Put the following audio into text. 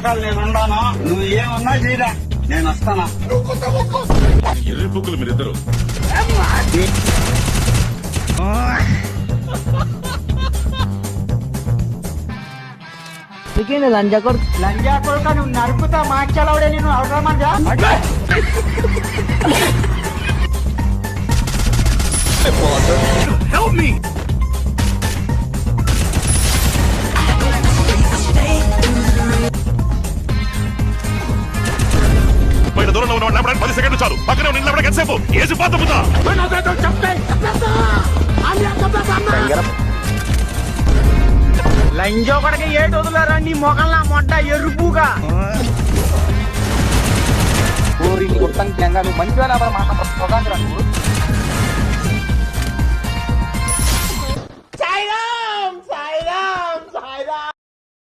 వెనకాల నేను ఉన్నాను. నువ్వు ఏమన్నా చేయరా, నేను వస్తానా. ఎర్రి బుక్కులు మీరిద్దరు. లంజా కొడుక నువ్వు నరుకుతా మాట్లాడే నేను అవసరమా? Help me! బయట దూరంలో ఉన్న నిలబడానికి 10 సెకండ్లు చాలు. పక్కనే ఉన్న నిలబడక ఎంతసేపు? ఏసి పాత పుతా. లంజో కొడక ఏడు వదులారా నీ మొగల్లా మొట్ట ఎరుపుగా నువ్వు మంచిగా మాట